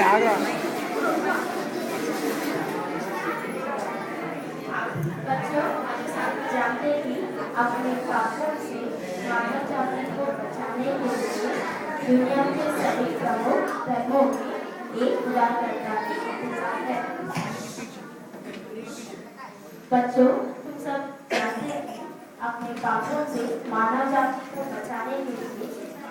बच्चों, जानते कि अपने पापों से मानव जाति को बचाने के लिए दुनिया के सभी प्रमुख धर्मों में एक उदारकर्ता की इंतजार है। बच्चों, तुम सब जानते हैं कि अपने पापों से मानव जाति को बचाने के लिए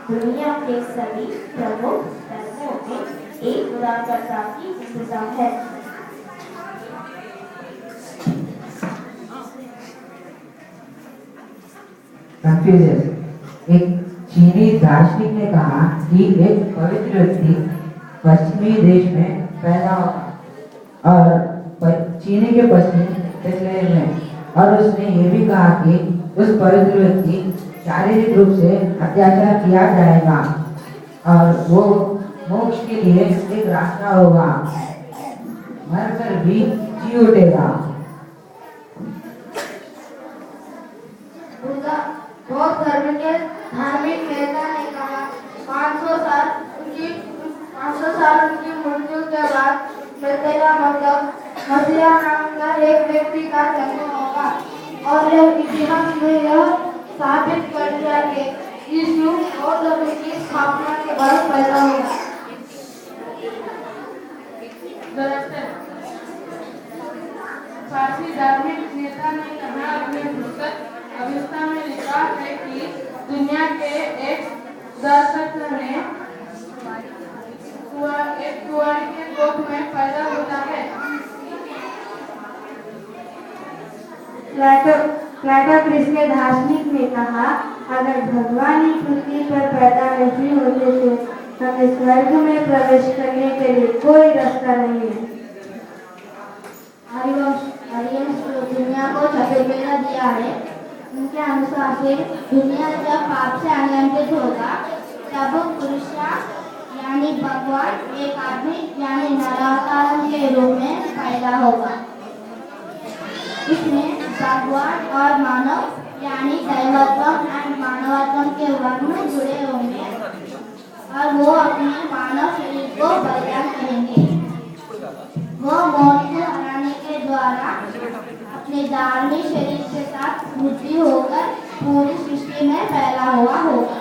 दुनिया के सभी प्रमुख धर्मों में एक उदारकर्ता की इंतजार है। कन्फ्यूशियस, एक चीनी दार्शनिक ने कहा कि एक पवित्र व्यक्ति पश्चिमी देश में पैदा हुआ और चीनी के पश्चिमी बेथलेहेम में, और उसने ये भी कहा कि उस पवित्र व्यक्ति शारीरिक रूप से अत्याचार किया जाएगा और वो मोक्ष के लिए एक रास्ता होगा, मरकर भी जी उठेगा। बौद्ध धर्म के धार्मिक नेता ने कहा 500 साल उनकी मृत्यु के बाद मृत्यु मतलब मसीहा नाम का एक व्यक्ति का जन्म होगा, और यह इतिहास में यह साबित कर दिया कि यीशु बौद्ध धर्म की स्थापना के बाद पैदा हुआ। फारसी धार्मिक नेता ने कहा अपने पुस्तक अविस्ता में लिखा है कि दुनिया के एक उदारकर्ता ने एक कुंवारी के कोख में पैदा होता है। प्लेटोक्रिस के दार्शनिक ने कहा, अगर भगवान ही पृथ्वी पर पैदा नहीं होते तो हमें स्वर्ग में प्रवेश करने के लिए कोई रास्ता नहीं है। आर्यवंश दुनिया को चपेटा दिया है। उनके अनुसार से दुनिया जब पाप से अनियंत्रित होगा तब पुरुषा यानी भगवान एक आदमी यानी नरावतार के रूप में पैदा होगा। इसमें भगवान और मानव यानी दैवत्व और मानवत्व के वर्ण जुड़े होंगे और वो अपने मानव शरीर को बलिदान करेंगे। वो मौत को हराने के द्वारा अपने धार्मिक शरीर के साथ मृत्यु होकर पूरी सृष्टि में फैला हुआ होगा।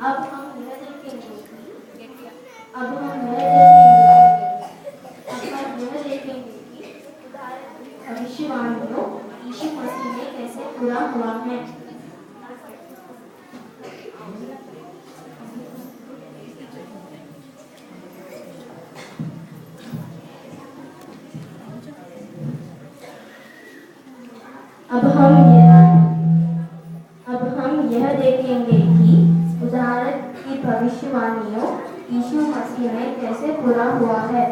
अब हम यह देखेंगे कि भविष्यवाणियों यीशु मसीह में कैसे पूरा हुआ है। अब हम यह देखेंगे कि उदाहरण की भविष्यवाणियों यीशु मसीह में कैसे पूरा हुआ है।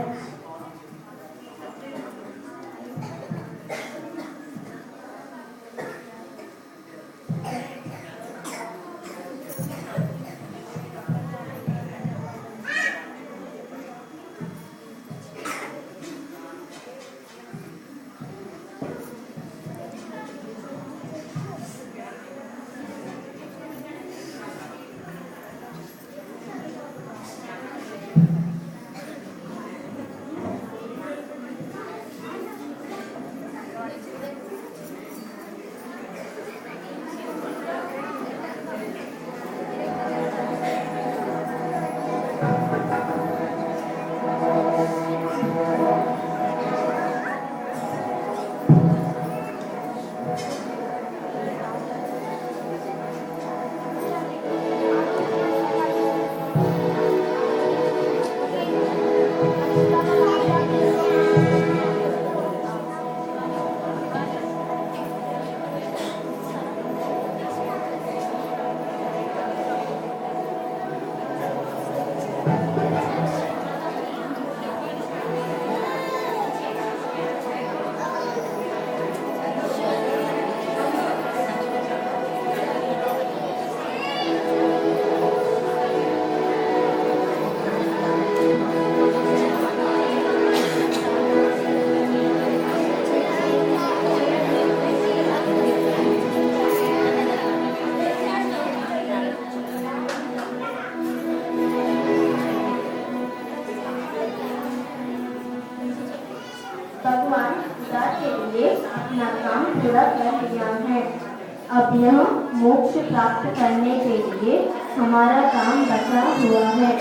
अपना काम पूरा कर लिया है। अब यह मोक्ष प्राप्त करने के लिए हमारा काम बचा हुआ है।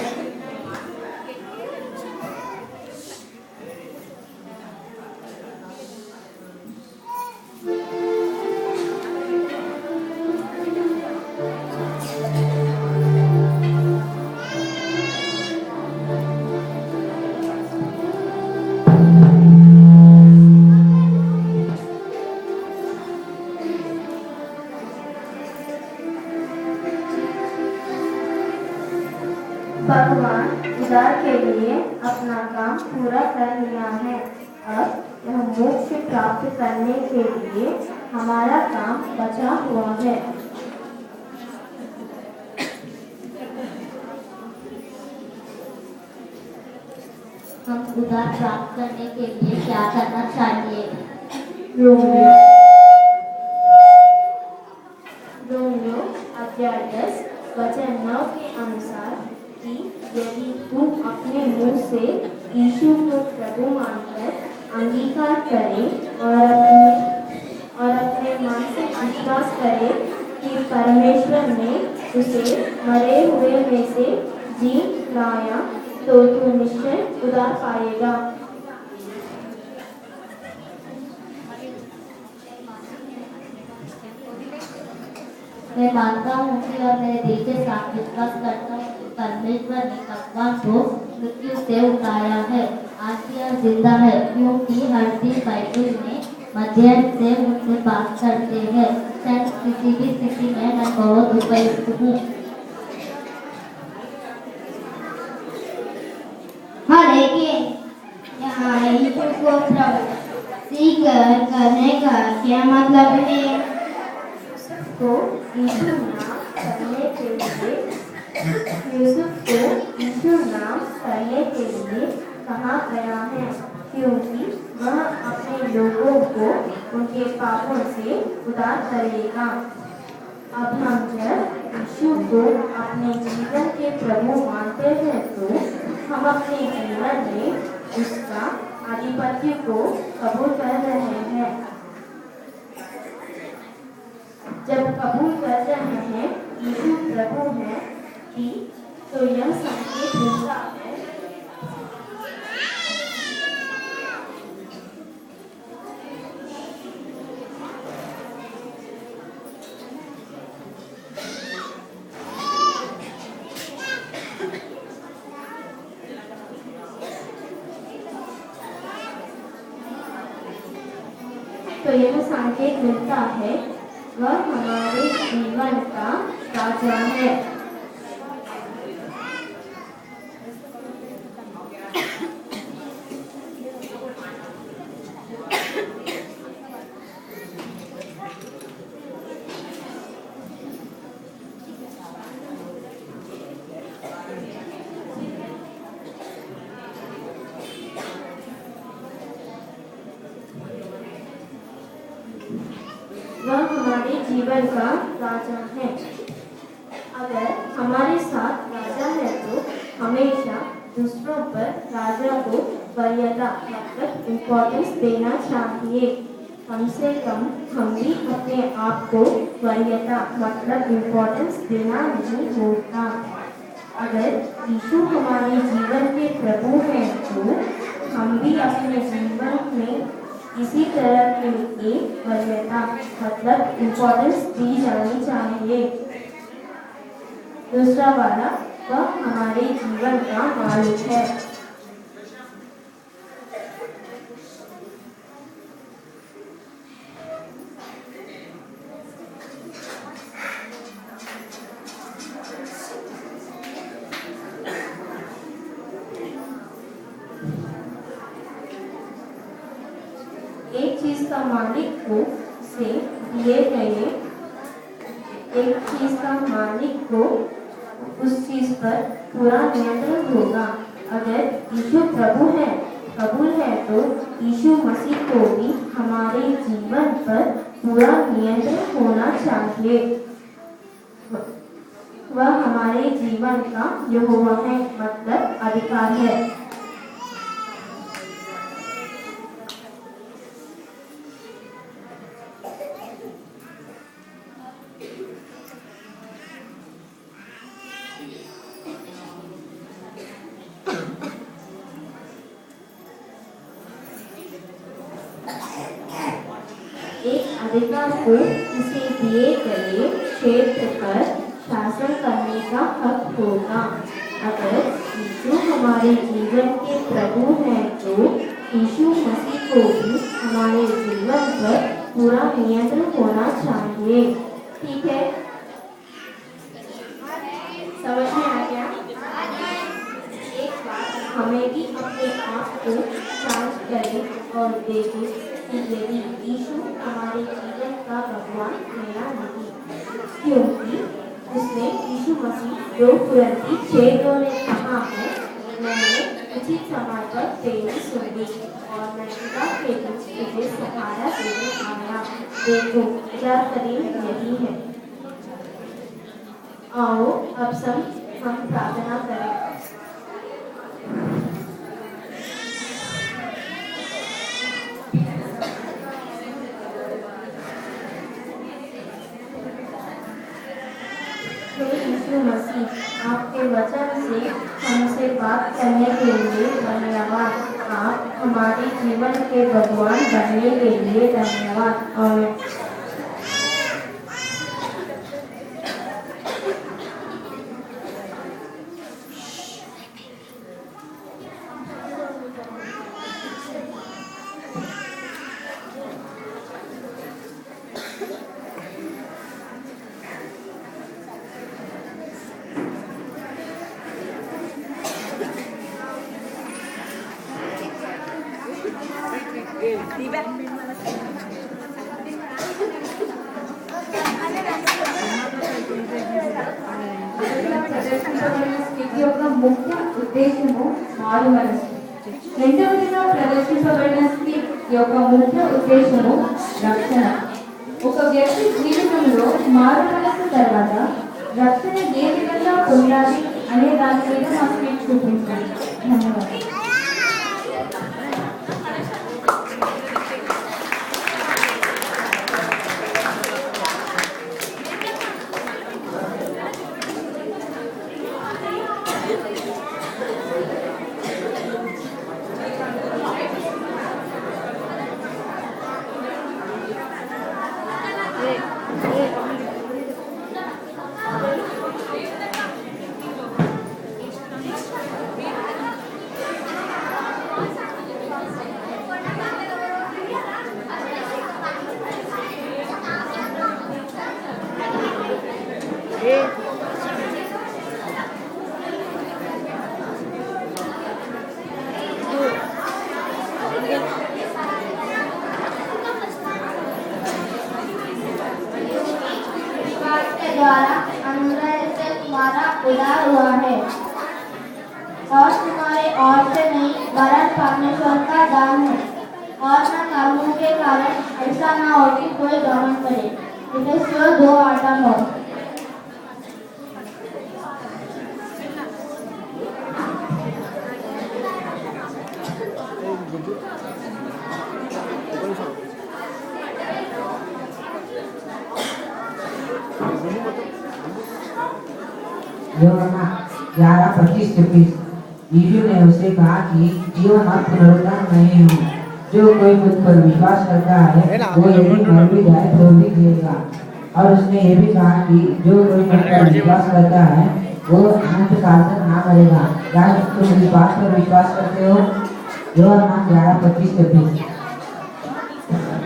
भगवान उद्धार के लिए अपना काम पूरा कर लिया है। अब यह मोक्ष प्राप्त करने के लिए हमारा काम बचा हुआ है। हम उद्धार प्राप्त करने के लिए क्या करना चाहिए? रोमियो अध्याय 10 वचन 9 के अनुसार कि यदि तू अपने मुंह से यीशु को प्रभु मानकर अंगीकार करे और अपने मन से विश्वास करे कि परमेश्वर ने उसे मरे हुए में से जी लाया, तो तू निश्चय उद्धार पाएगा। मैं मानता हूँ कि और मेरे दिल के साथ विश्वास करता हूँ कि परमेश्वर ने भगवान को मृत्यु से उठाया है, आज भी और जिंदा है, क्योंकि हर दिन बाइबल में मध्यम से मुझसे बात करते हैं। शायद किसी भी स्थिति में मैं बहुत उपयुक्त हूँ। हाँ, लेकिन यहाँ यीशु को स्वीकार करने का क्या मतलब है? को यीशु नाम करने के लिए यूसुफ को यीशु नाम करने के लिए कहा गया है, क्योंकि वह अपने लोगों को उनके पापों से उद्धार करेगा। अब हम जब यीशु को अपने जीवन के प्रभु मानते हैं, तो हम अपने जीवन में उसका आधिपत्य को कबूल कर रहे हैं। जब कबूल कर रहे हैं यीशु प्रभु है कि, तो यह संकेत मिलता है वह हमारे जीवन का राजा है। वह हमारे जीवन का राजा है। अगर हमारे साथ राजा है तो हमेशा दूसरों पर राजा को वरीयता मतलब इम्पोर्टेंस देना चाहिए। कम से कम हम भी अपने आप को वरीयता मतलब इम्पोर्टेंस देना नहीं होता। अगर यीशु हमारे जीवन के प्रभु हैं तो हम भी अपने जीवन में इसी तरह के लिए वरीयता मतलब इम्पोर्टेंस दी जानी चाहिए। दूसरा वाला, वह हमारे जीवन का मालिक है। एक चीज का मालिक को से दिए गए एक चीज का मालिक को उस चीज पर पूरा नियंत्रण होगा। अगर यीशु प्रभु है कबूल है तो यीशु मसीह को भी हमारे जीवन पर पूरा नियंत्रण होना चाहिए। वह हमारे जीवन का यहोवा है मतलब अधिकार है। नागरिकों को उसे दिए गए क्षेत्र पर शासन करने का हक होगा। अगर यीशु हमारे जीवन के प्रभु हैं तो यीशु मसीह को भी हमारे जीवन पर पूरा नियंत्रण होना चाहिए। ठीक है, समझ में आ गया? एक बार हमें भी अपने आप को जांच करें और देखें कि यदि यीशु हमारे जीवन का भगवान है या नहीं, क्योंकि उसने यीशु मसीह जो कुरिन्थी 6:2 ने कहा है, मैंने उचित समय पर तेरी सुनी और मैं पिता के बीच तुझे सहारा देने आया। देखो क्या करीब यही है। आओ अब सब हम प्रार्थना करें। यीशु मसीह, आपके वचन से हमसे बात करने के लिए धन्यवाद। आप हमारे जीवन के भगवान बनने के लिए धन्यवाद। आमीन। యొక్క ముఖ్య ఉద్దేశము మారుమనసు. రెండవదిగా ప్రదర్శించబడిన స్కిట్ యొక్క ముఖ్య ఉద్దేశము రక్షణ. ఒక వ్యక్తి జీవితంలో మారుమనసు తర్వాత రక్షణ ఏ విధంగా పొందాలి అనే దాని మీద మా స్కిట్ చూపించాలి. ధన్యవాదాలు. द्वारा अनुग्रह से तुम्हारा उद्धार हुआ है और तुम्हारे और से नहीं वरन परमेश्वर का दान है। और न कर्मों के कारण ऐसा न हो कि कोई घमंड करे। इफिसियों 2:8-9। यूहन्ना 11:25-26। यीशु ने उससे कहा कि जीवन और पुनरुत्थान नहीं हूँ, जो कोई मुझ पर विश्वास करता है वो यदि मर भी जाए तो भी जिएगा। और उसने ये भी कहा कि जो कोई मुझ पर विश्वास करता है वो अनंत काल तक ना मरेगा। क्या तुम इस बात पर विश्वास करते हो? यूहन्ना 11:25-26।